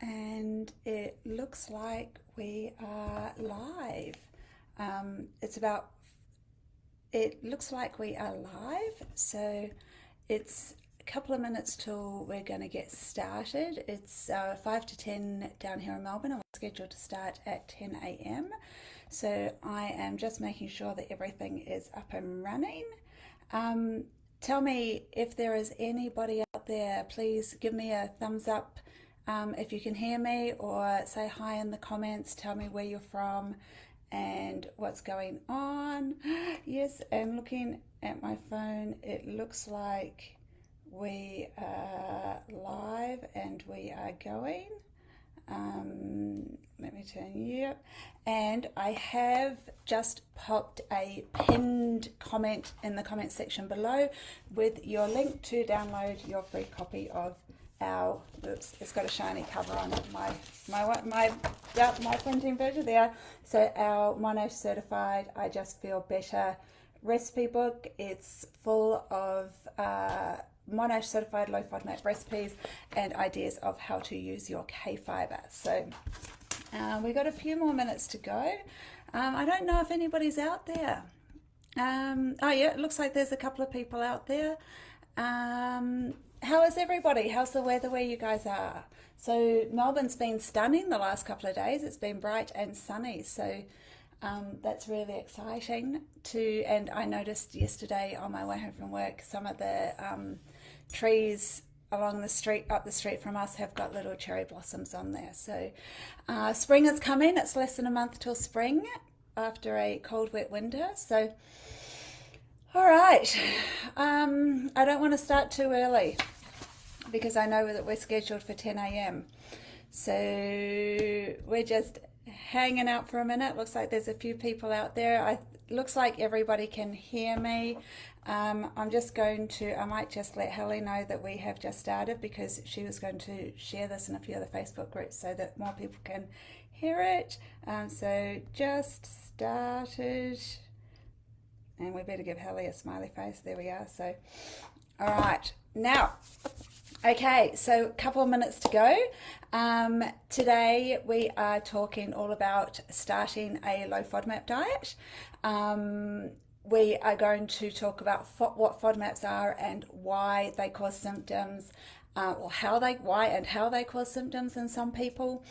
And it looks like we are live. It's about, it looks like we are live. So it's a couple of minutes till we're going to get started. It's 5 to 10 down here in Melbourne, and we're scheduled to start at 10 a.m. So I am just making sure that everything is up and running. Tell me if there is anybody out there. Please give me a thumbs up if you can hear me, or say hi in the comments. Tell me where you're from and what's going on. Yes, I'm looking at my phone. It looks like we are live and we are going. Let me turn you up. And I have just popped a pinned comment in the comment section below with your link to download your free copy of our, oops, it's got a shiny cover on it, my printing version there. So our Mono Certified I Just Feel Better recipe book. It's full of Mono Certified low FODMAP recipes and ideas of how to use your KFiber. So we've got a few more minutes to go. I don't know if anybody's out there. Oh yeah, it looks like there's a couple of people out there. How is everybody? How's the weather where you guys are? So Melbourne's been stunning the last couple of days. It's been bright and sunny. So that's really exciting too. And I noticed yesterday on my way home from work, some of the trees along the street, up the street from us, have got little cherry blossoms on there. So spring is coming. It's less than a month till spring after a cold, wet winter. So all right, I don't want to start too early because I know that we're scheduled for 10 a.m. So we're just hanging out for a minute. Looks like there's a few people out there. Looks like everybody can hear me. I'm just going to, I might just let Helly know that we have just started, because she was going to share this in a few other Facebook groups so that more people can hear it. So just started. And we better give Helly a smiley face. There we are. So, all right. Now, okay, so a couple of minutes to go. Today we are talking all about starting a low FODMAP diet. We are going to talk about what FODMAPs are and why they cause symptoms, or why and how they cause symptoms in some people.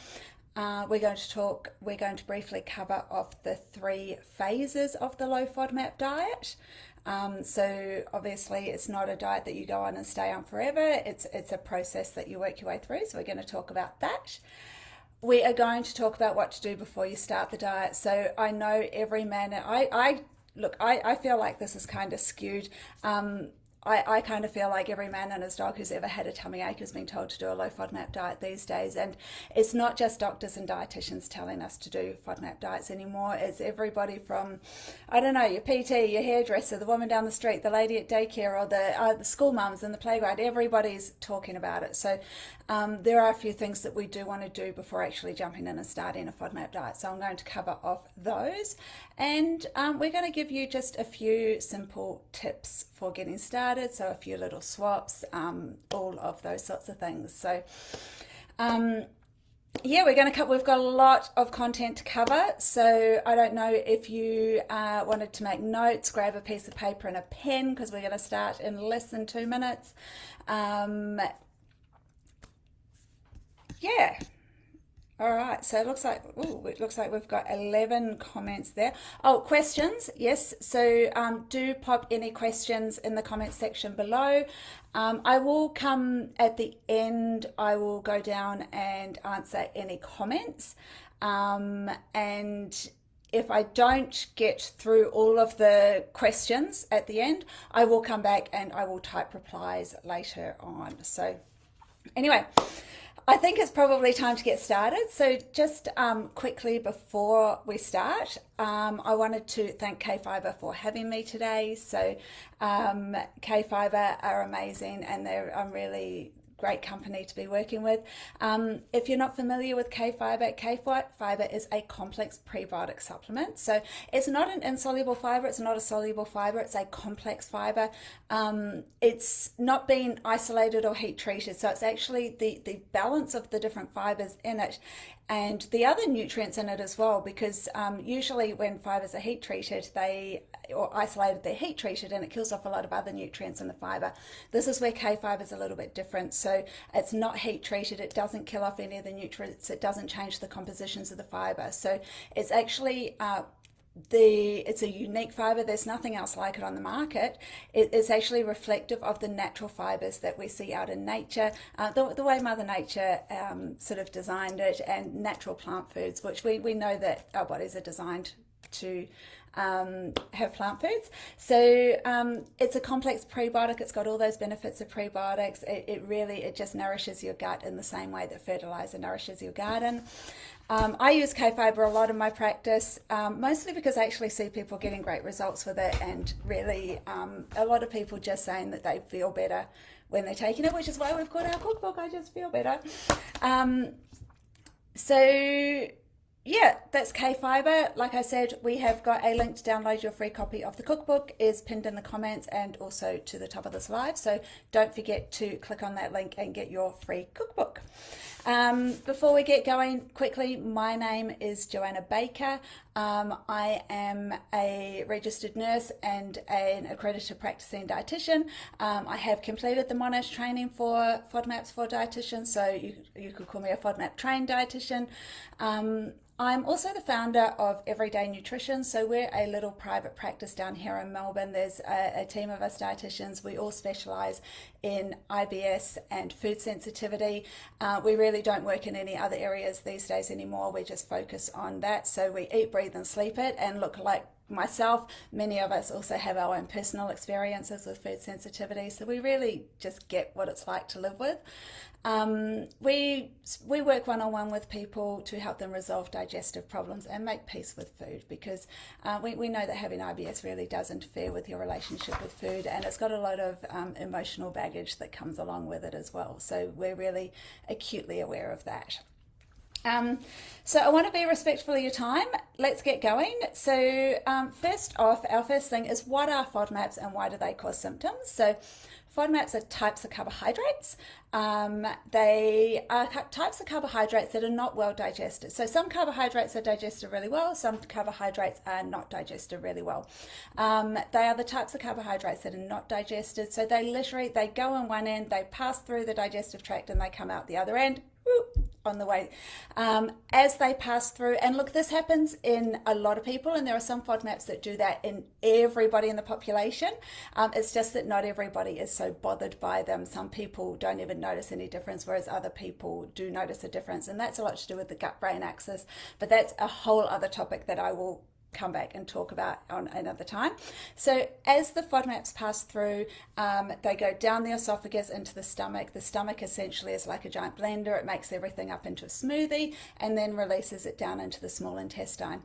We're going to briefly cover off the 3 phases of the low FODMAP diet. So obviously it's not a diet that you go on and stay on forever. It's a process that you work your way through. So we're going to talk about that. We are going to talk about what to do before you start the diet. So I know every man, I feel like this is kind of skewed. I kind of feel like every man and his dog who's ever had a tummy ache has been told to do a low FODMAP diet these days. And it's not just doctors and dietitians telling us to do FODMAP diets anymore. It's everybody from, I don't know, your PT, your hairdresser, the woman down the street, the lady at daycare, or the school mums in the playground. Everybody's talking about it. So there are a few things that we do want to do before actually jumping in and starting a FODMAP diet. So I'm going to cover off those. And we're going to give you just a few simple tips for getting started. So a few little swaps, all of those sorts of things. So yeah, we've got a lot of content to cover. So I don't know if you wanted to make notes, grab a piece of paper and a pen, because we're going to start in less than 2 minutes. Yeah. All right, so it looks like we've got 11 comments there. Oh, questions, yes. So do pop any questions in the comment section below. I will come at the end. I will go down and answer any comments. And if I don't get through all of the questions at the end, I will come back and I will type replies later on. So anyway, I think it's probably time to get started. So just quickly before we start, I wanted to thank KFiber for having me today. So KFiber are amazing, and I'm really great company to be working with. If you're not familiar with KFiber is a complex prebiotic supplement. So it's not an insoluble fiber, it's not a soluble fiber, it's a complex fiber. It's not been isolated or heat treated, so it's actually the balance of the different fibers in it and the other nutrients in it as well, because usually when fibers are heat treated, or isolated, they're heat treated and it kills off a lot of other nutrients in the fiber. This is where K-fiber is a little bit different. So it's not heat treated, it doesn't kill off any of the nutrients, it doesn't change the compositions of the fiber. So it's actually it's a unique fiber. There's nothing else like it on the market. It's actually reflective of the natural fibers that we see out in nature, the way Mother Nature sort of designed it, and natural plant foods, which we know that our bodies are designed to have plant foods. So it's a complex prebiotic. It's got all those benefits of prebiotics. It just nourishes your gut in the same way that fertilizer nourishes your garden. I use KFiber a lot in my practice, mostly because I actually see people getting great results with it, and really a lot of people just saying that they feel better when they're taking it, which is why we've got our cookbook, I Just Feel Better. So yeah, that's KFiber. Like I said, we have got a link to download your free copy of the cookbook is pinned in the comments and also to the top of this live. So don't forget to click on that link and get your free cookbook. Before we get going, quickly, my name is Joanna Baker. I am a registered nurse and an accredited practicing dietitian. I have completed the Monash training for FODMAPs for dietitians, so you could call me a FODMAP trained dietitian. I'm also the founder of Everyday Nutrition, so we're a little private practice down here in Melbourne. There's a team of us dietitians. We all specialise in IBS and food sensitivity. We really don't work in any other areas these days anymore. We just focus on that. So we eat, breathe and sleep it, and look like myself, many of us also have our own personal experiences with food sensitivity, so we really just get what it's like to live with. We work one-on-one with people to help them resolve digestive problems and make peace with food, because we know that having IBS really does interfere with your relationship with food, and it's got a lot of emotional baggage that comes along with it as well, so we're really acutely aware of that. So I want to be respectful of your time. Let's get going. So first off, our first thing is, what are FODMAPs and why do they cause symptoms? So FODMAPs are types of carbohydrates. They are types of carbohydrates that are not well digested. So some carbohydrates are digested really well, some carbohydrates are not digested really well. They are the types of carbohydrates that are not digested. So they go in one end, they pass through the digestive tract and they come out the other end. On the way as they pass through. And look, this happens in a lot of people, and there are some FODMAPs that do that in everybody in the population. It's just that not everybody is so bothered by them. Some people don't even notice any difference, whereas other people do notice a difference, and that's a lot to do with the gut-brain axis, but that's a whole other topic that I will come back and talk about on another time. So as the FODMAPs pass through, they go down the esophagus into the stomach. The stomach essentially is like a giant blender. It makes everything up into a smoothie and then releases it down into the small intestine.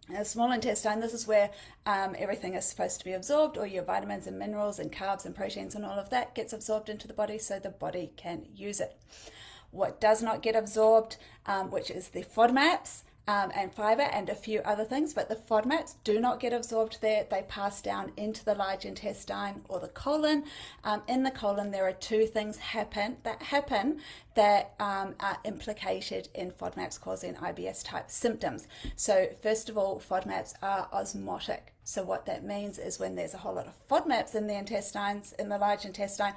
Now, the small intestine, this is where everything is supposed to be absorbed, all your vitamins and minerals and carbs and proteins and all of that gets absorbed into the body so the body can use it. What does not get absorbed, which is the FODMAPs, and fiber and a few other things, but the FODMAPs do not get absorbed there. They pass down into the large intestine or the colon. In the colon, there are two things that are implicated in FODMAPs causing IBS type symptoms. So first of all, FODMAPs are osmotic. So what that means is when there's a whole lot of FODMAPs in the intestines, in the large intestine,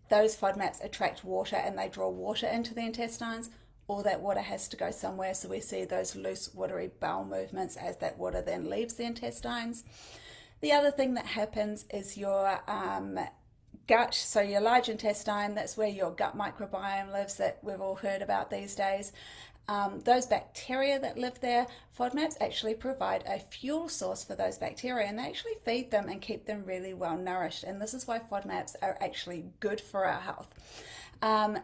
those FODMAPs attract water and they draw water into the intestines. All that water has to go somewhere, so we see those loose, watery bowel movements as that water then leaves the intestines. The other thing that happens is your gut, so your large intestine, that's where your gut microbiome lives that we've all heard about these days. Those bacteria that live there, FODMAPs actually provide a fuel source for those bacteria, and they actually feed them and keep them really well nourished, and this is why FODMAPs are actually good for our health.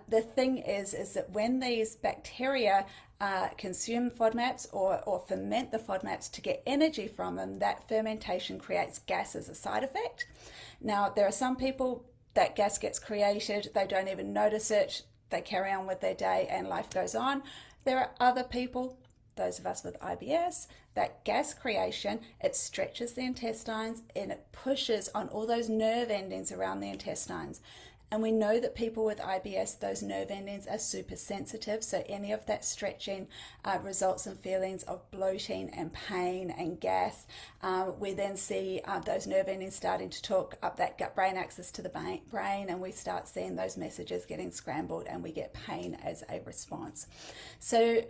The thing is that when these bacteria consume FODMAPs or ferment the FODMAPs to get energy from them, that fermentation creates gas as a side effect. Now, there are some people that gas gets created, they don't even notice it, they carry on with their day and life goes on. There are other people, those of us with IBS, that gas creation, it stretches the intestines and it pushes on all those nerve endings around the intestines. And we know that people with IBS, those nerve endings are super sensitive. So any of that stretching results in feelings of bloating and pain and gas. We then see those nerve endings starting to talk up that gut-brain axis to the brain, and we start seeing those messages getting scrambled and we get pain as a response. So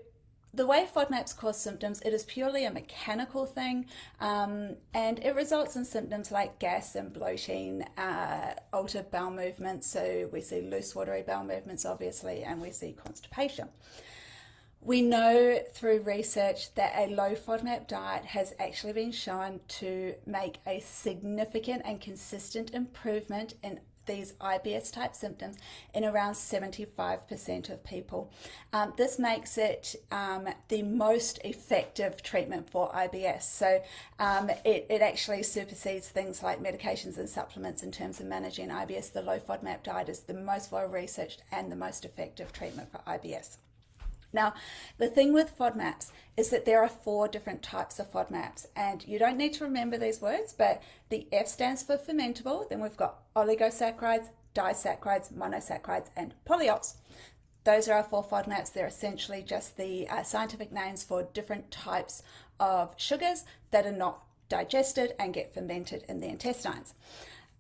the way FODMAPs cause symptoms, it is purely a mechanical thing, and it results in symptoms like gas and bloating, altered bowel movements. So we see loose, watery bowel movements, obviously, and we see constipation. We know through research that a low FODMAP diet has actually been shown to make a significant and consistent improvement in these IBS type symptoms in around 75% of people. This makes it the most effective treatment for IBS. So it actually supersedes things like medications and supplements in terms of managing IBS. The low FODMAP diet is the most well researched and the most effective treatment for IBS. Now, the thing with FODMAPs is that there are 4 different types of FODMAPs, and you don't need to remember these words, but the F stands for fermentable, then we've got oligosaccharides, disaccharides, monosaccharides, and polyols. Those are our 4 FODMAPs. They're essentially just the scientific names for different types of sugars that are not digested and get fermented in the intestines.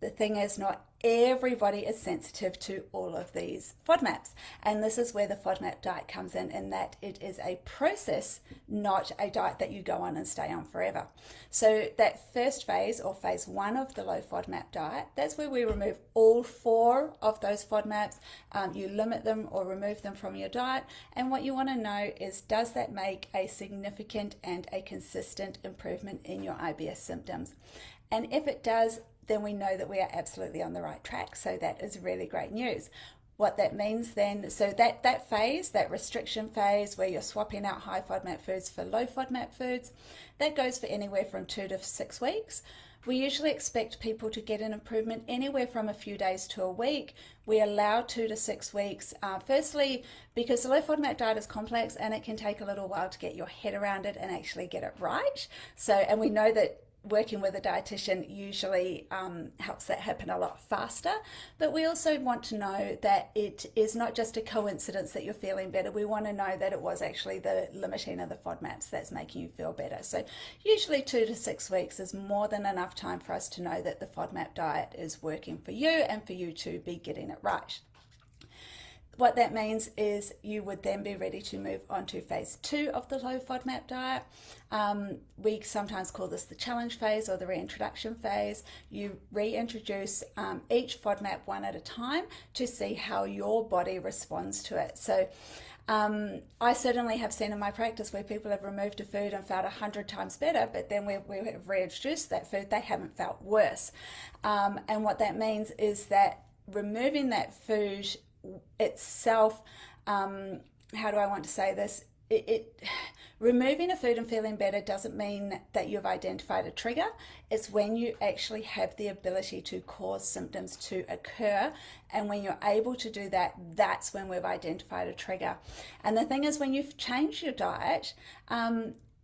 The thing is, not everybody is sensitive to all of these FODMAPs, and this is where the FODMAP diet comes in that it is a process, not a diet that you go on and stay on forever. So that first phase, or phase 1 of the low FODMAP diet, that's where we remove all 4 of those FODMAPs. You limit them or remove them from your diet, and what you want to know is, does that make a significant and a consistent improvement in your IBS symptoms? And if it does, then we know that we are absolutely on the right track. So that is really great news. What that means then, so that phase, that restriction phase where you're swapping out high FODMAP foods for low FODMAP foods, that goes for anywhere from 2 to 6 weeks. We usually expect people to get an improvement anywhere from a few days to a week. We allow 2 to 6 weeks, firstly, because the low FODMAP diet is complex and it can take a little while to get your head around it and actually get it right. So, and we know that working with a dietitian usually helps that happen a lot faster, but we also want to know that it is not just a coincidence that you're feeling better. We want to know that it was actually the limiting of the FODMAPs that's making you feel better. So usually 2 to 6 weeks is more than enough time for us to know that the FODMAP diet is working for you and for you to be getting it right. What that means is you would then be ready to move on to phase 2 of the low FODMAP diet. We sometimes call this the challenge phase or the reintroduction phase. You reintroduce each FODMAP one at a time to see how your body responds to it. So I certainly have seen in my practice where people have removed a food and felt 100 times better, but then we have reintroduced that food, they haven't felt worse. And what that means is that removing that food itself, how do I want to say this? Removing a food and feeling better doesn't mean that you've identified a trigger. It's when you actually have the ability to cause symptoms to occur, and when you're able to do that, that's when we've identified a trigger. And the thing is, when you've changed your diet,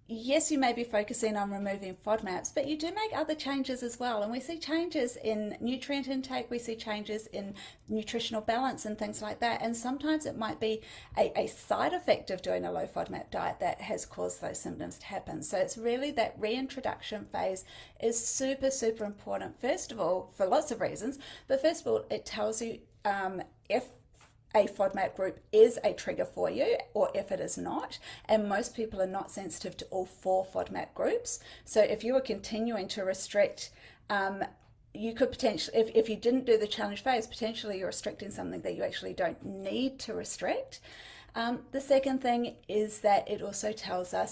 yes, you may be focusing on removing FODMAPs, but you do make other changes as well. And we see changes in nutrient intake, we see changes in nutritional balance and things like that. And sometimes it might be a side effect of doing a low FODMAP diet that has caused those symptoms to happen. So it's really that reintroduction phase is super, super important, first of all, for lots of reasons. But first of all, it tells you if a FODMAP group is a trigger for you or if it is not, and most people are not sensitive to all 4 FODMAP groups. So if you are continuing to restrict, you could potentially, if you didn't do the challenge phase, potentially you're restricting something that you actually don't need to restrict. The second thing is that it also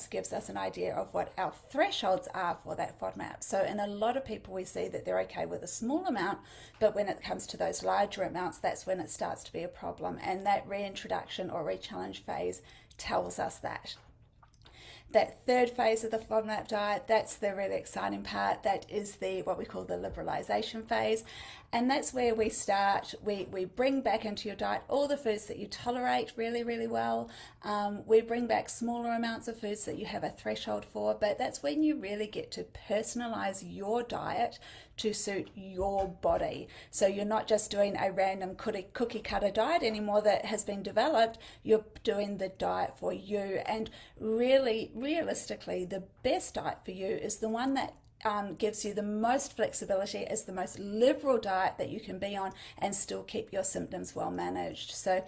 gives us an idea of what our thresholds are for that FODMAP. So in a lot of people, we see that they're okay with a small amount, but when it comes to those larger amounts, that's when it starts to be a problem. And that reintroduction or re-challenge phase tells us that. that third phase of the FODMAP diet, that's the really exciting part. That is what we call the liberalisation phase. And that's where we start. We bring back into your diet all the foods that you tolerate really, really well. We bring back smaller amounts of foods that you have a threshold for, but that's when you really get to personalise your diet to suit your body. So you're not just doing a random cookie cutter diet anymore that has been developed. You're doing the diet for you. And really, realistically, the best diet for you is the one that gives you the most flexibility, is the most liberal diet that you can be on and still keep your symptoms well managed. So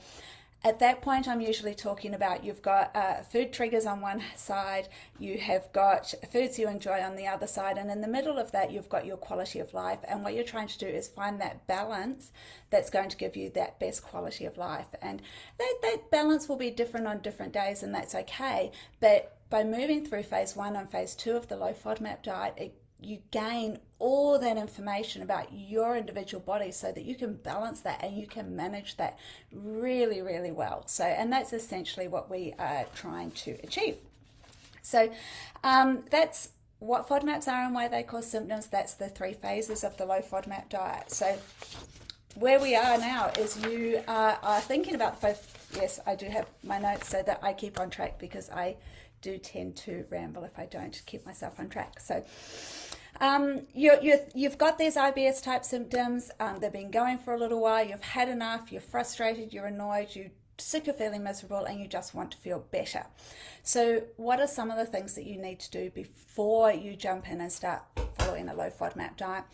at that point, I'm usually talking about you've got food triggers on one side, you have got foods you enjoy on the other side, and in the middle of that, you've got your quality of life. And what you're trying to do is find that balance that's going to give you that best quality of life. And that balance will be different on different days, and that's okay. But by moving through phase 1 and phase 2 of the low FODMAP diet, you gain all that information about your individual body so that you can balance that and you can manage that really, really well. So, and that's essentially what we are trying to achieve. So that's what FODMAPs are and why they cause symptoms. That's the 3 phases of the low FODMAP diet. So where we are now is you are thinking about the yes, I do have my notes so that I keep on track, because I do tend to ramble if I don't keep myself on track. So you've got these IBS type symptoms. They've been going for a little while. You've had enough. You're frustrated. You're annoyed. You're sick of feeling miserable, and you just want to feel better. So what are some of the things that you need to do before you jump in and start following a low FODMAP diet?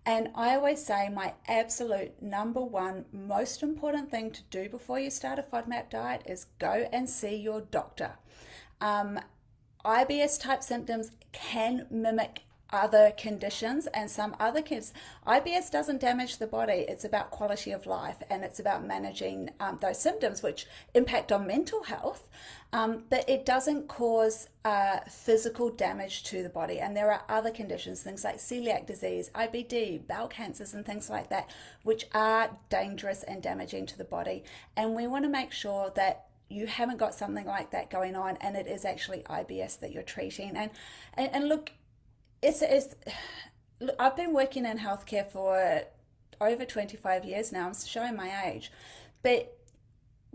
And I always say my absolute number one most important thing to do before you start a FODMAP diet is go and see your doctor. IBS type symptoms can mimic other conditions, and some other kids. IBS doesn't damage the body. It's about quality of life, and it's about managing those symptoms which impact on mental health, but it doesn't cause physical damage to the body. And there are other conditions, things like celiac disease, IBD, bowel cancers, and things like that, which are dangerous and damaging to the body. And we want to make sure that you haven't got something like that going on, and it is actually IBS that you're treating. And look, I've been working in healthcare for over 25 years now. I'm showing my age. But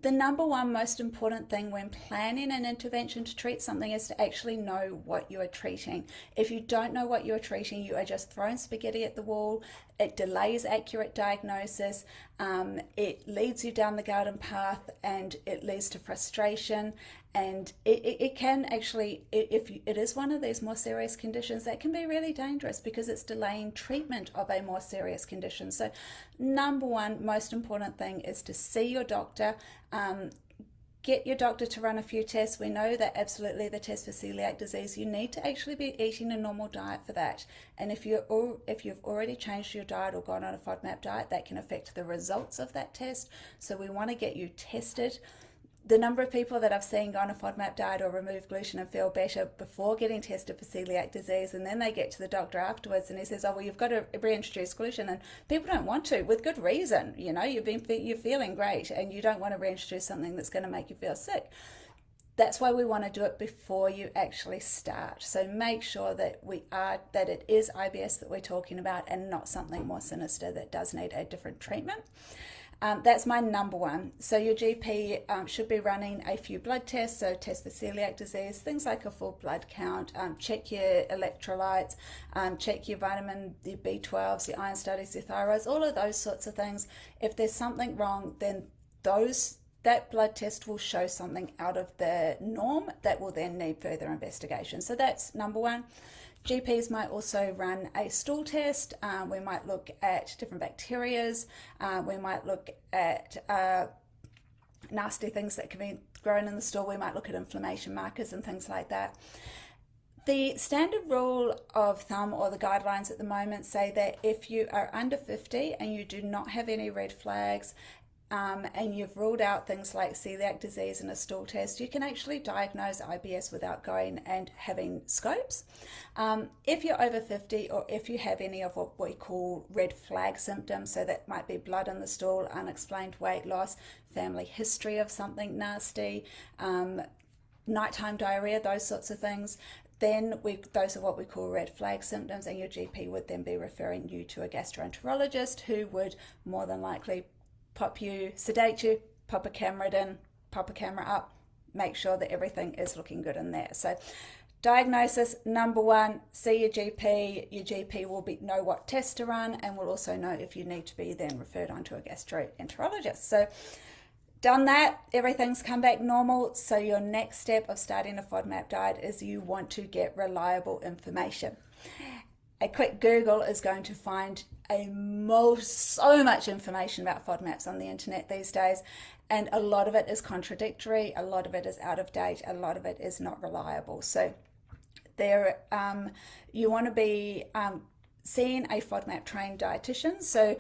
the number one most important thing when planning an intervention to treat something is to actually know what you are treating. If you don't know what you're treating, you are just throwing spaghetti at the wall. It delays accurate diagnosis. It leads you down the garden path, and it leads to frustration. And it can actually, if it is one of these more serious conditions, that can be really dangerous because it's delaying treatment of a more serious condition. So number one most important thing is to see your doctor. Get your doctor to run a few tests. We know that absolutely the test for celiac disease, you need to actually be eating a normal diet for that. And if you've already changed your diet or gone on a FODMAP diet, that can affect the results of that test. So we want to get you tested. The number of people that I've seen go on a FODMAP diet or remove gluten and feel better before getting tested for celiac disease, and then they get to the doctor afterwards and he says, oh, well, you've got to reintroduce gluten, and people don't want to, with good reason. You know, you're feeling great and you don't want to reintroduce something that's going to make you feel sick. That's why we want to do it before you actually start. So make sure that it is IBS that we're talking about and not something more sinister that does need a different treatment. That's my number one. So your GP should be running a few blood tests, so test for celiac disease, things like a full blood count, check your electrolytes, check your vitamin, your B12s, your iron studies, your thyroids, all of those sorts of things. If there's something wrong, then that blood test will show something out of the norm that will then need further investigation. So that's number one. GPs might also run a stool test. We might look at different bacterias. We might look at nasty things that can be grown in the stool. We might look at inflammation markers and things like that. The standard rule of thumb, or the guidelines at the moment, say that if you are under 50 and you do not have any red flags, and you've ruled out things like celiac disease in a stool test, you can actually diagnose IBS without going and having scopes. If you're over 50, or if you have any of what we call red flag symptoms, so that might be blood in the stool, unexplained weight loss, family history of something nasty, nighttime diarrhea, those sorts of things, then those are what we call red flag symptoms, and your GP would then be referring you to a gastroenterologist who would more than likely sedate you, pop a camera in, pop a camera up, make sure that everything is looking good in there. So diagnosis, number one, see your GP. Your GP will know what tests to run and will also know if you need to be then referred on to a gastroenterologist. So done that, everything's come back normal. So your next step of starting a FODMAP diet is you want to get reliable information. A quick Google is going to find so much information about FODMAPs on the internet these days, and a lot of it is contradictory, a lot of it is out of date, a lot of it is not reliable. So you want to be seeing a FODMAP trained dietitian. So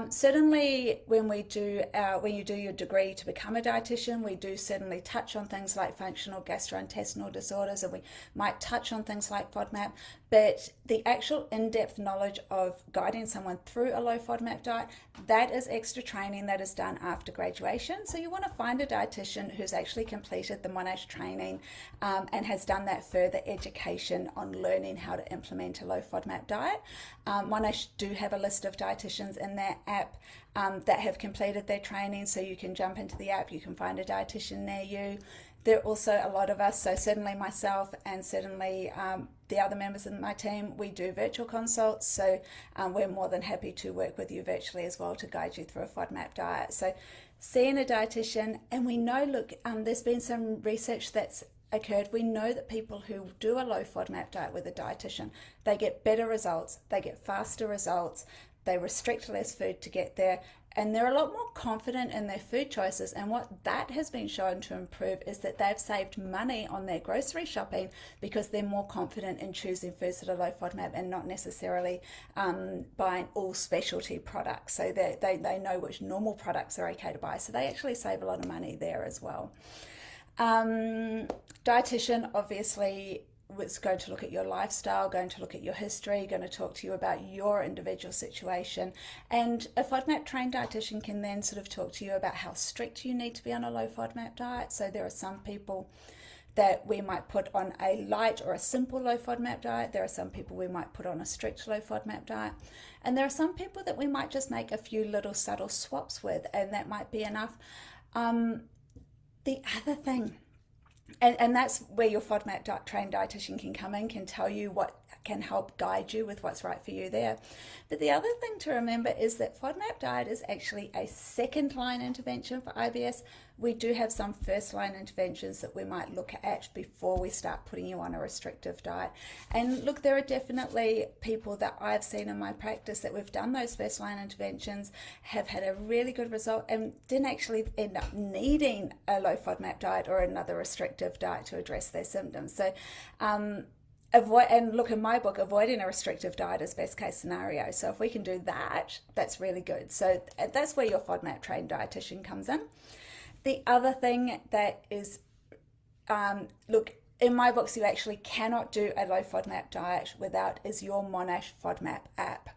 certainly when you do your degree to become a dietitian, we do certainly touch on things like functional gastrointestinal disorders, and we might touch on things like FODMAP, but the actual in-depth knowledge of guiding someone through a low FODMAP diet, that is extra training that is done after graduation. So you want to find a dietitian who's actually completed the Monash training and has done that further education on learning how to implement a low FODMAP diet. Monash do have a list of dietitians in their app that have completed their training, so you can jump into the app, you can find a dietitian near you. There are also a lot of us, so certainly myself and certainly the other members of my team, we do virtual consults, so we're more than happy to work with you virtually as well to guide you through a FODMAP diet. So seeing a dietitian, and we know, there's been some research that's occurred. We know that people who do a low FODMAP diet with a dietitian, they get better results, they get faster results, they restrict less food to get there, and they're a lot more confident in their food choices. And what that has been shown to improve is that they've saved money on their grocery shopping because they're more confident in choosing foods that are low FODMAP and not necessarily buying all specialty products. So they know which normal products are okay to buy. So they actually save a lot of money there as well. Dietitian obviously was going to look at your lifestyle, going to look at your history, going to talk to you about your individual situation. And a FODMAP trained dietitian can then sort of talk to you about how strict you need to be on a low FODMAP diet. So there are some people that we might put on a light or a simple low FODMAP diet. There are some people we might put on a strict low FODMAP diet. And there are some people that we might just make a few little subtle swaps with, and that might be enough. The other thing, and that's where your FODMAP trained dietitian can come in, can tell you what can help guide you with what's right for you there. But the other thing to remember is that FODMAP diet is actually a second line intervention for IBS. We do have some first line interventions that we might look at before we start putting you on a restrictive diet. And look, there are definitely people that I've seen in my practice that we've done those first line interventions, have had a really good result and didn't actually end up needing a low FODMAP diet or another restrictive diet to address their symptoms. So and look, in my book, avoiding a restrictive diet is best case scenario. So if we can do that, that's really good. So that's where your FODMAP trained dietitian comes in. The other thing that is, look, in my books, you actually cannot do a low FODMAP diet without is your Monash FODMAP app.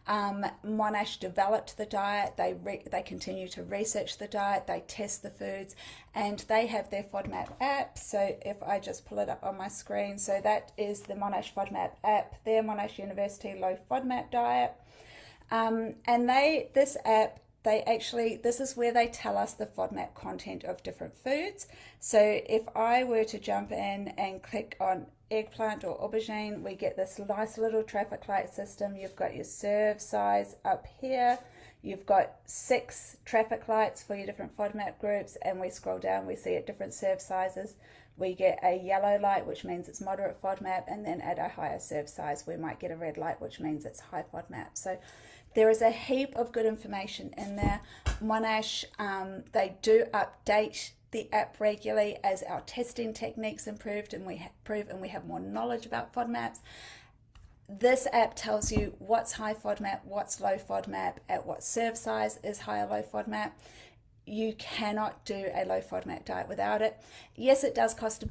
Monash developed the diet, they continue to research the diet, they test the foods, and they have their FODMAP app. So if I just pull it up on my screen, so that is the Monash FODMAP app, their Monash University Low FODMAP Diet. And this app, this is where they tell us the FODMAP content of different foods. So if I were to jump in and click on eggplant or aubergine, we get this nice little traffic light system. You've got your serve size up here. You've got 6 traffic lights for your different FODMAP groups, and we scroll down, we see at different serve sizes, we get a yellow light, which means it's moderate FODMAP, and then at a higher serve size, we might get a red light, which means it's high FODMAP. So there is a heap of good information in there. Monash, they do update the app regularly as our testing techniques improved and we have more knowledge about FODMAPs. This app tells you what's high FODMAP, what's low FODMAP, at what serve size is high or low FODMAP. You cannot do a low FODMAP diet without it. Yes, it does cost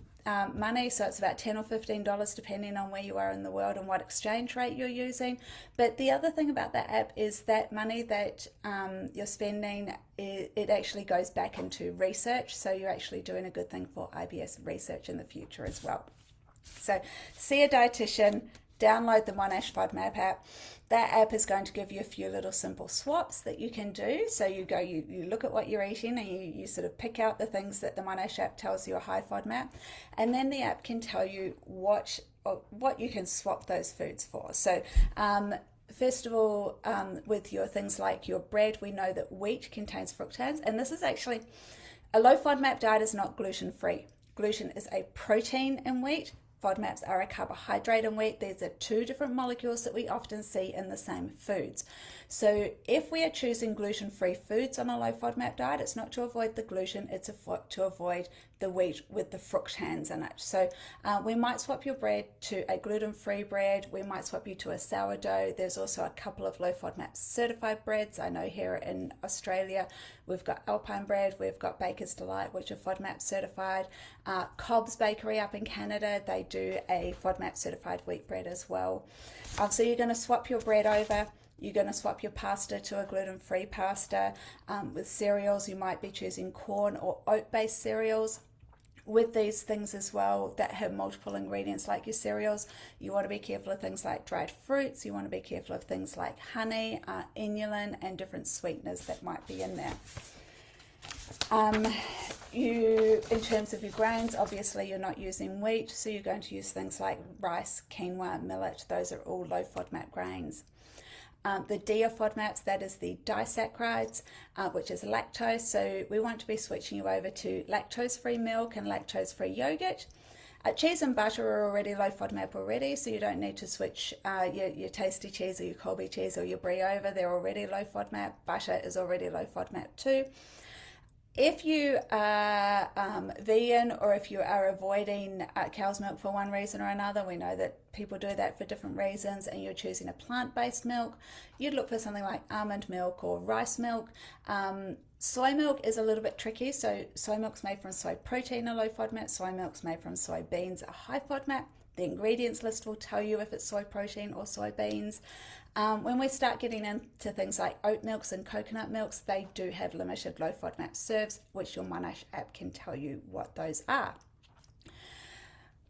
money, so it's about $10 or $15 depending on where you are in the world and what exchange rate you're using. But the other thing about that app is that money that you're spending, it actually goes back into research, so you're actually doing a good thing for IBS research in the future as well. So see a dietitian, download the Monash FODMAP app. That app is going to give you a few little simple swaps that you can do. So you look at what you're eating and you sort of pick out the things that the Monash app tells you are high FODMAP, and then the app can tell you what you can swap those foods for. So first of all, with your things like your bread, we know that wheat contains fructose, and this is actually, a low FODMAP diet is not gluten-free. Gluten is a protein in wheat. FODMAPs are a carbohydrate in wheat. These are two different molecules that we often see in the same foods. So if we are choosing gluten-free foods on a low FODMAP diet, it's not to avoid the gluten, it's to avoid the wheat with the fructans in it. So we might swap your bread to a gluten-free bread. We might swap you to a sourdough. There's also a couple of low FODMAP certified breads. I know here in Australia, we've got Alpine bread, we've got Baker's Delight, which are FODMAP certified. Cobb's Bakery up in Canada, they do a FODMAP certified wheat bread as well. So you're going to swap your bread over. You're going to swap your pasta to a gluten-free pasta. With cereals, you might be choosing corn or oat-based cereals. With these things as well that have multiple ingredients like your cereals, you want to be careful of things like dried fruits. You want to be careful of things like honey, inulin, and different sweeteners that might be in there. In terms of your grains, obviously you're not using wheat, so you're going to use things like rice, quinoa, millet. Those are all low FODMAP grains. The D of FODMAPs, that is the disaccharides, which is lactose. So we want to be switching you over to lactose-free milk and lactose-free yogurt. Cheese and butter are already low FODMAP already, so you don't need to switch your tasty cheese or your Colby cheese or your brie over. They're already low FODMAP. Butter is already low FODMAP too. If you are vegan, or if you are avoiding cow's milk for one reason or another, we know that people do that for different reasons, and you're choosing a plant-based milk, you'd look for something like almond milk or rice milk. Soy milk is a little bit tricky. So soy milk's made from soy protein, a low FODMAP. Soy milk's made from soybeans, a high FODMAP. The ingredients list will tell you if it's soy protein or soybeans. When we start getting into things like oat milks and coconut milks, they do have limited low FODMAP serves, which your Monash app can tell you what those are.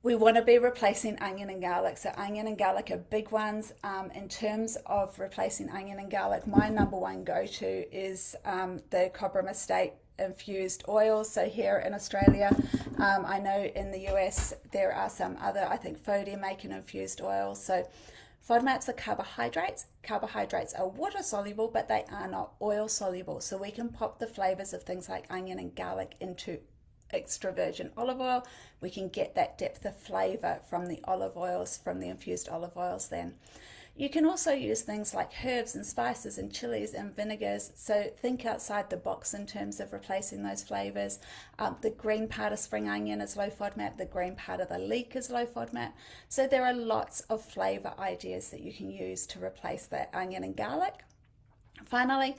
We want to be replacing onion and garlic. So onion and garlic are big ones. In terms of replacing onion and garlic, my number one go-to is the Cobram Estate infused oils. So here in Australia, I know in the US there are some other, I think FODMAP make an infused oil. So FODMAPs are carbohydrates. Carbohydrates are water soluble, but they are not oil soluble. So we can pop the flavors of things like onion and garlic into extra virgin olive oil. We can get that depth of flavor from the olive oils, from the infused olive oils then. You can also use things like herbs and spices and chilies and vinegars. So think outside the box in terms of replacing those flavors. The green part of spring onion is low FODMAP. The green part of the leek is low FODMAP. So there are lots of flavor ideas that you can use to replace that onion and garlic. Finally,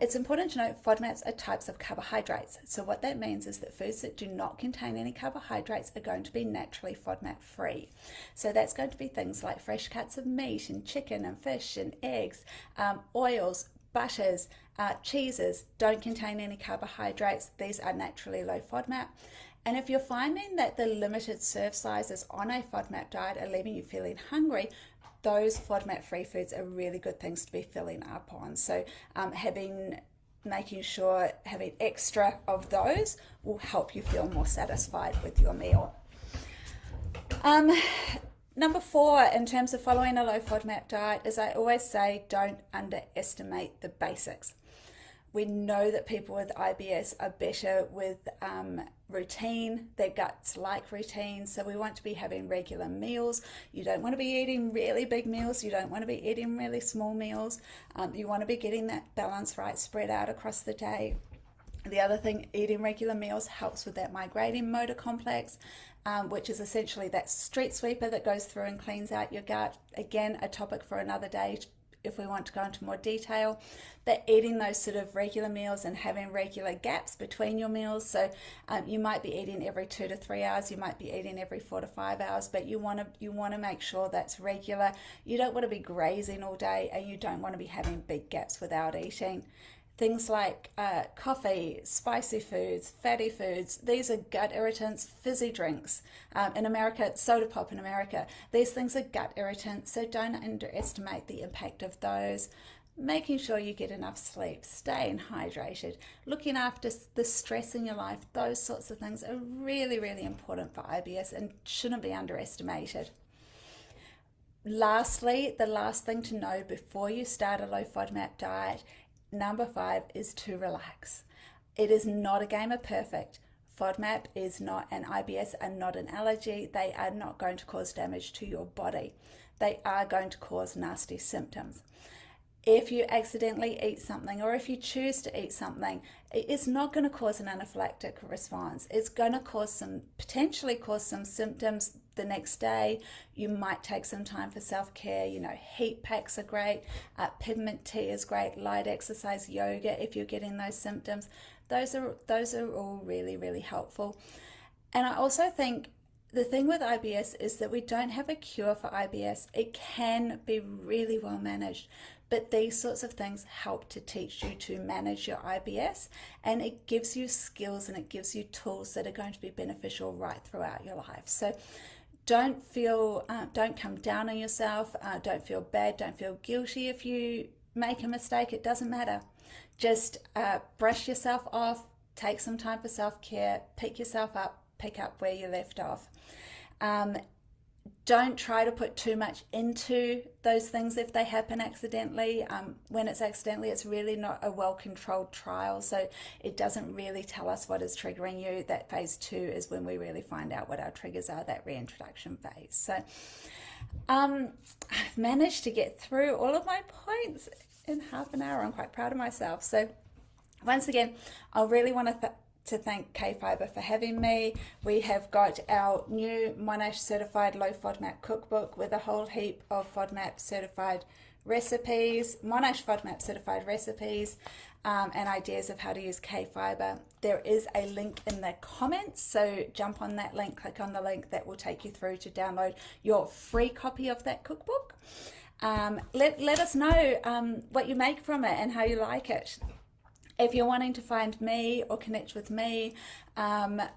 it's important to note FODMAPs are types of carbohydrates. So what that means is that foods that do not contain any carbohydrates are going to be naturally FODMAP free. So that's going to be things like fresh cuts of meat and chicken and fish and eggs, oils, butters, cheeses don't contain any carbohydrates. These are naturally low FODMAP. And if you're finding that the limited serve sizes on a FODMAP diet are leaving you feeling hungry, those FODMAP-free foods are really good things to be filling up on. So making sure having extra of those will help you feel more satisfied with your meal. Number 4, in terms of following a low FODMAP diet, is I always say don't underestimate the basics. We know that people with IBS are better with routine. Their guts like routine, so we want to be having regular meals. You don't want to be eating really big meals. You don't want to be eating really small meals. You want to be getting that balance right, spread out across the day. The other thing, eating regular meals helps with that migrating motor complex, which is essentially that street sweeper that goes through and cleans out your gut. Again, a topic for another day if we want to go into more detail, that eating those sort of regular meals and having regular gaps between your meals. So you might be eating every 2 to 3 hours, you might be eating every 4 to 5 hours, but you want to make sure that's regular. You don't want to be grazing all day, and you don't want to be having big gaps without eating. Things like coffee, spicy foods, fatty foods, these are gut irritants. Fizzy drinks. In America, it's soda pop in America. These things are gut irritants, so don't underestimate the impact of those. Making sure you get enough sleep, staying hydrated, looking after the stress in your life, those sorts of things are really, really important for IBS and shouldn't be underestimated. Lastly, the last thing to know before you start a low FODMAP diet, number 5, is to relax. It is not a game of perfect. FODMAP is not, and IBS are not an allergy. They are not going to cause damage to your body. They are going to cause nasty symptoms. If you accidentally eat something, or if you choose to eat something, it's not going to cause an anaphylactic response. It's going to potentially cause some symptoms the next day. You might take some time for self-care. Heat packs are great. Peppermint tea is great. Light exercise, yoga, if you're getting those symptoms. Those are all really, really helpful. And I also think the thing with IBS is that we don't have a cure for IBS. It can be really well managed, but these sorts of things help to teach you to manage your IBS, and it gives you skills and it gives you tools that are going to be beneficial right throughout your life. So don't come down on yourself, don't feel bad, don't feel guilty if you make a mistake. It doesn't matter. Just brush yourself off, take some time for self-care, pick yourself up, pick up where you left off. Don't try to put too much into those things if they happen accidentally. When it's accidentally, it's really not a well-controlled trial, so it doesn't really tell us what is triggering you. That phase 2 is when we really find out what our triggers are, that reintroduction phase. So I've managed to get through all of my points in half an hour. I'm quite proud of myself. So once again, I really want to thank KFiber for having me. We have got our new Monash certified low FODMAP cookbook with a whole heap of FODMAP certified recipes, Monash FODMAP certified recipes, and ideas of how to use KFiber. There is a link in the comments, so jump on that link, click on the link, that will take you through to download your free copy of that cookbook. Let us know what you make from it and how you like it. If you're wanting to find me or connect with me, my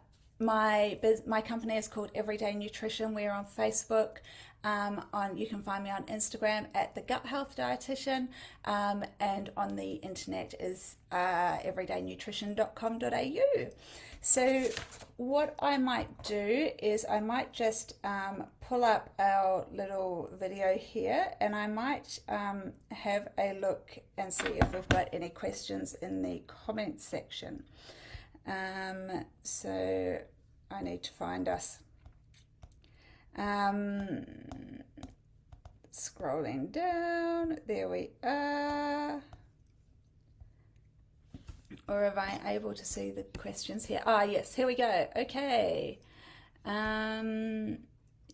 company is called Everyday Nutrition. We're on Facebook. You can find me on Instagram at the Gut Health Dietitian, and on the internet is everydaynutrition.com.au. So what I might do is I might just pull up our little video here, and I might have a look and see if we've got any questions in the comments section. So I need to find us. Scrolling down, there we are. Or am I able to see the questions here? Yes, here we go. Okay.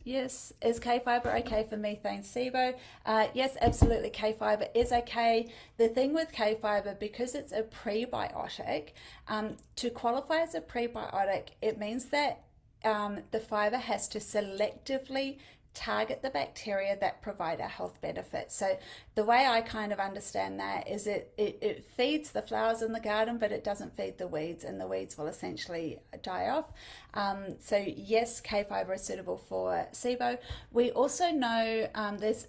Yes, is KFiber okay for methane SIBO? Yes, absolutely, KFiber is okay. The thing with KFiber, because it's a prebiotic, to qualify as a prebiotic, it means that the fiber has to selectively target the bacteria that provide a health benefit. So the way I kind of understand that is it feeds the flowers in the garden, but it doesn't feed the weeds, and the weeds will essentially die off. So yes, KFiber is suitable for SIBO. We also know there's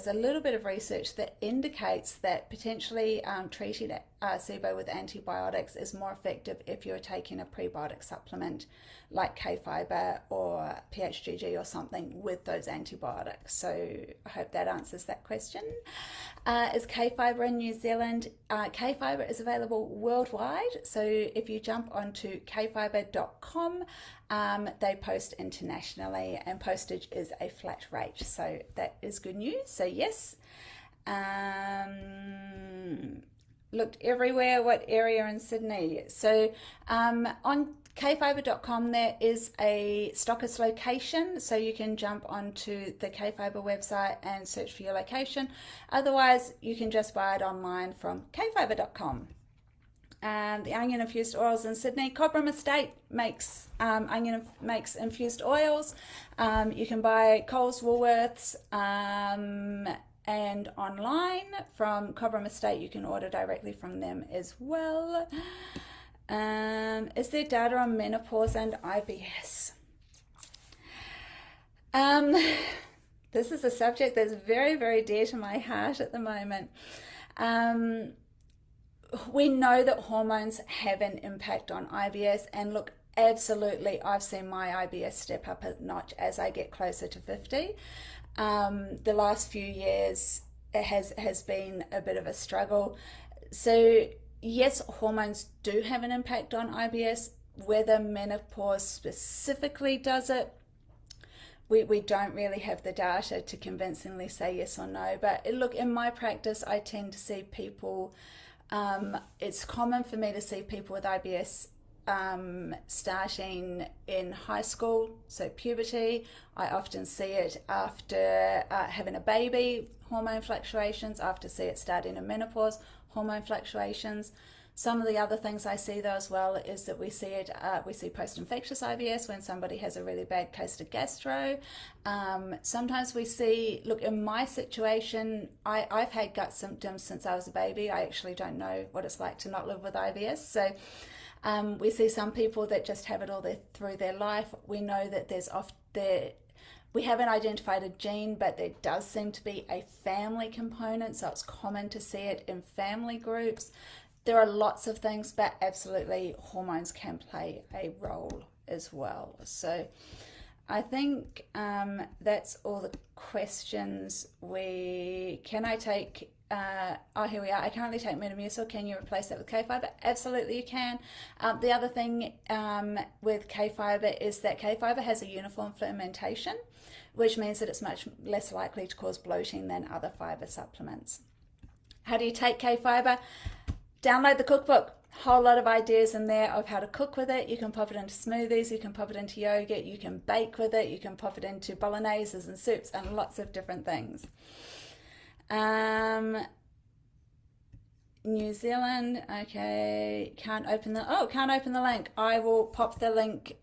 a little bit of research that indicates that potentially treating SIBO with antibiotics is more effective if you're taking a prebiotic supplement like KFiber or PHGG or something with those antibiotics. So I hope that answers that question. Is KFiber in New Zealand? KFiber is available worldwide. So if you jump onto kfiber.com, they post internationally, and postage is a flat rate. So that is good news. So yes. looked everywhere. What area in Sydney? So on KFiber.com there is a stockist location, so you can jump onto the KFiber website and search for your location. Otherwise, you can just buy it online from KFiber.com. The onion infused oils in Sydney. Cobram Estate makes makes infused oils. You can buy Coles, Woolworths, and online from Cobram Estate. You can order directly from them as well. Is there data on menopause and IBS? This is a subject that's very, very dear to my heart at the moment. We know that hormones have an impact on IBS, and look, absolutely, I've seen my IBS step up a notch as I get closer to 50. The last few years it has been a bit of a struggle. So yes, hormones do have an impact on IBS. Whether menopause specifically does it, we don't really have the data to convincingly say yes or no. But look, in my practice, I tend to see people, it's common for me to see people with IBS starting in high school, so puberty. I often see it after having a baby, hormone fluctuations. I often see it starting in menopause, hormone fluctuations. Some of the other things I see though as well is that we see it, we see post-infectious IBS when somebody has a really bad case of gastro. Sometimes we see, look, in my situation, I've had gut symptoms since I was a baby. I actually don't know what it's like to not live with IBS. So we see some people that just have it all through their life. We know that we haven't identified a gene, but there does seem to be a family component, so it's common to see it in family groups. There are lots of things, but absolutely hormones can play a role as well. So I think that's all the questions can I take? Here we are. I currently take Metamucil. Can you replace that with KFiber? Absolutely you can. The other thing with KFiber is that KFiber has a uniform fermentation, which means that it's much less likely to cause bloating than other fiber supplements. How do you take KFiber? Download the cookbook. Whole lot of ideas in there of how to cook with it. You can pop it into smoothies, you can pop it into yogurt, you can bake with it, you can pop it into bologneses and soups and lots of different things. New Zealand, okay, can't open the link. I will pop the link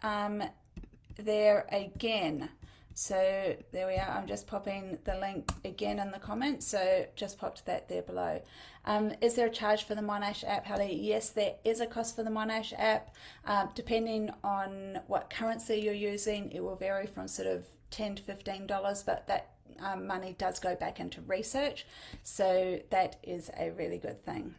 there again. So there we are. I'm just popping the link again in the comments. So just popped that there below. Is there a charge for the Monash app, Hallie? Yes, there is a cost for the Monash app. Depending on what currency you're using, it will vary from sort of $10 to $15, but that money does go back into research. So that is a really good thing.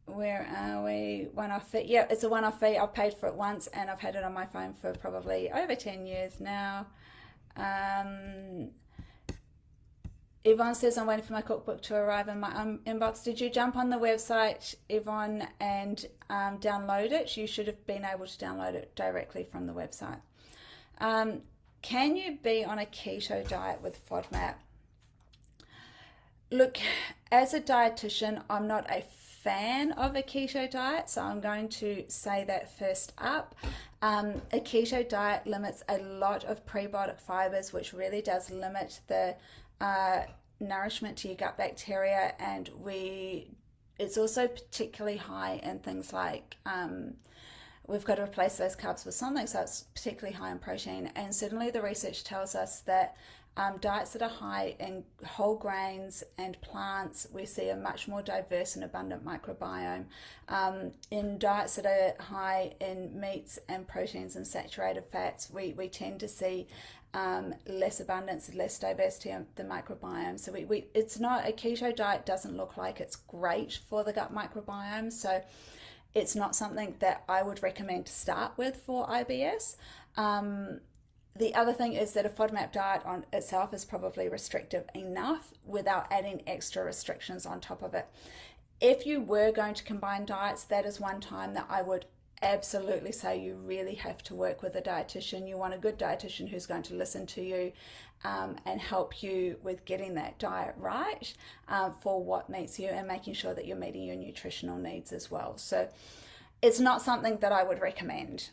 Where are we? One-off fee. Yeah, it's a one-off fee. I've paid for it once and I've had it on my phone for probably over 10 years now. Yvonne says, I'm waiting for my cookbook to arrive in my inbox. Did you jump on the website, Yvonne, and download it? You should have been able to download it directly from the website. Can you be on a keto diet with FODMAP? Look, as a dietitian, I'm not a fan of a keto diet, so I'm going to say that first up. A keto diet limits a lot of prebiotic fibers, which really does limit the nourishment to your gut bacteria, and it's also particularly high in things like we've got to replace those carbs with something, so it's particularly high in protein. And certainly the research tells us that diets that are high in whole grains and plants, we see a much more diverse and abundant microbiome. In diets that are high in meats and proteins and saturated fats, we tend to see less abundance, less diversity of the microbiome. So it's not, a keto diet doesn't look like it's great for the gut microbiome. So it's not something that I would recommend to start with for IBS. The other thing is that a FODMAP diet on itself is probably restrictive enough without adding extra restrictions on top of it. If you were going to combine diets, that is one time that I would absolutely say you really have to work with a dietitian. You want a good dietitian who's going to listen to you and help you with getting that diet right for what meets you, and making sure that you're meeting your nutritional needs as well. So it's not something that I would recommend.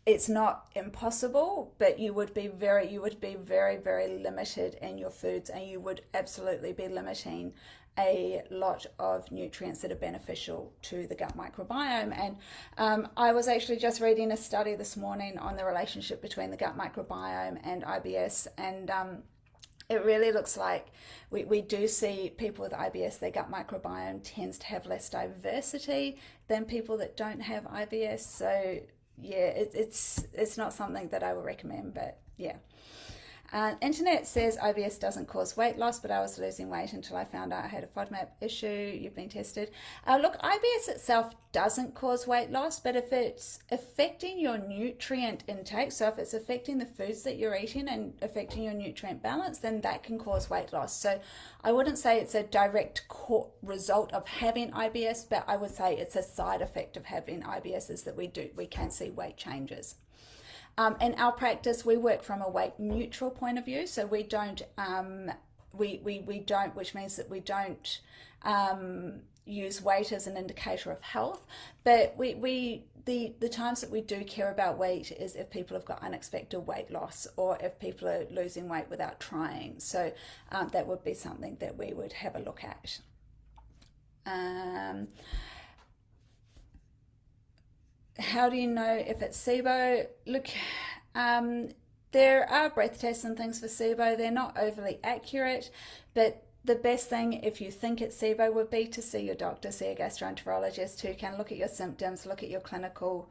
It's not impossible, but you would be very, very limited in your foods, and you would absolutely be limiting a lot of nutrients that are beneficial to the gut microbiome. And I was actually just reading a study this morning on the relationship between the gut microbiome and IBS, and it really looks like we do see people with IBS, their gut microbiome tends to have less diversity than people that don't have IBS. So yeah, it's not something that I would recommend, but yeah. Internet says IBS doesn't cause weight loss, but I was losing weight until I found out I had a FODMAP issue. You've been tested. Look, IBS itself doesn't cause weight loss, but if it's affecting your nutrient intake, so if it's affecting the foods that you're eating and affecting your nutrient balance, then that can cause weight loss. So I wouldn't say it's a direct result of having IBS, but I would say it's a side effect of having IBS is that we can see weight changes. In our practice, we work from a weight neutral point of view, so we don't, which means that we don't use weight as an indicator of health. But the times that we do care about weight is if people have got unexpected weight loss, or if people are losing weight without trying. So that would be something that we would have a look at. How do you know if it's SIBO? Look, there are breath tests and things for SIBO. They're not overly accurate, but the best thing if you think it's SIBO would be to see your doctor, see a gastroenterologist who can look at your symptoms, look at your clinical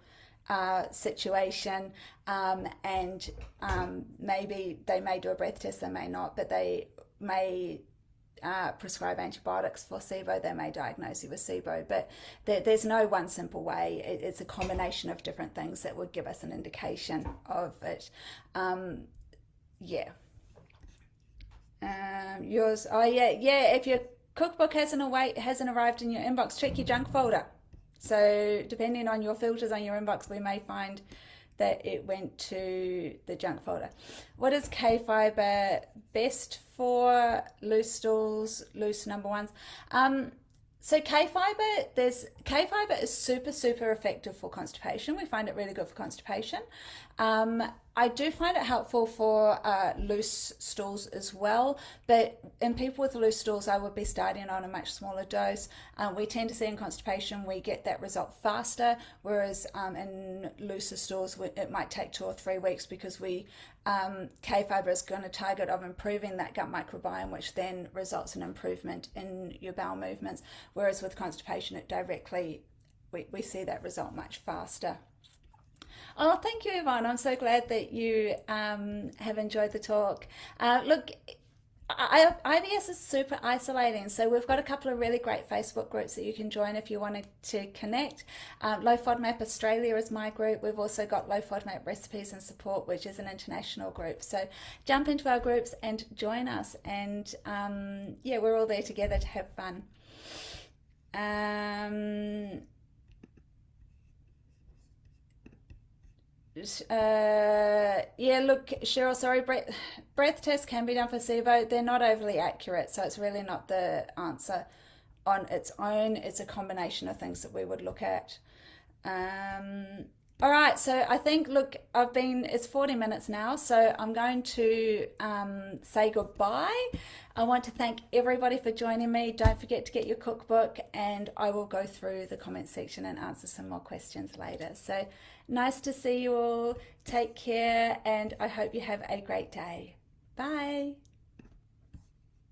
situation, and maybe they may do a breath test, they may not, but they may prescribe antibiotics for SIBO. They may diagnose you with SIBO, but there's no one simple way. It's a combination of different things that would give us an indication of it. Yours, if your cookbook hasn't arrived in your inbox, check your junk folder. So depending on your filters on your inbox, we may find that it went to the junk folder. What is KFiber best for? Loose stools, loose number ones. So KFiber is super effective for constipation. We find it really good for constipation. I do find it helpful for loose stools as well, but in people with loose stools, I would be starting on a much smaller dose. We tend to see in constipation, we get that result faster, whereas in looser stools, it might take 2 or 3 weeks, because KFiber is going to target of improving that gut microbiome, which then results in improvement in your bowel movements, whereas with constipation, it directly, we see that result much faster. Oh, thank you, Yvonne. I'm so glad that you have enjoyed the talk. Look, IBS is super isolating, so we've got a couple of really great Facebook groups that you can join if you wanted to connect. Low FODMAP Australia is my group. We've also got Low FODMAP Recipes and Support, which is an international group. So jump into our groups and join us. And we're all there together to have fun. Look, Cheryl, sorry, breath tests can be done for SIBO. They're not overly accurate, so it's really not the answer on its own. It's a combination of things that we would look at. All right, so I think, look, it's 40 minutes now, so I'm going to say goodbye. I want to thank everybody for joining me. Don't forget to get your cookbook, and I will go through the comment section and answer some more questions later. So nice to see you all. Take care, and I hope you have a great day. Bye.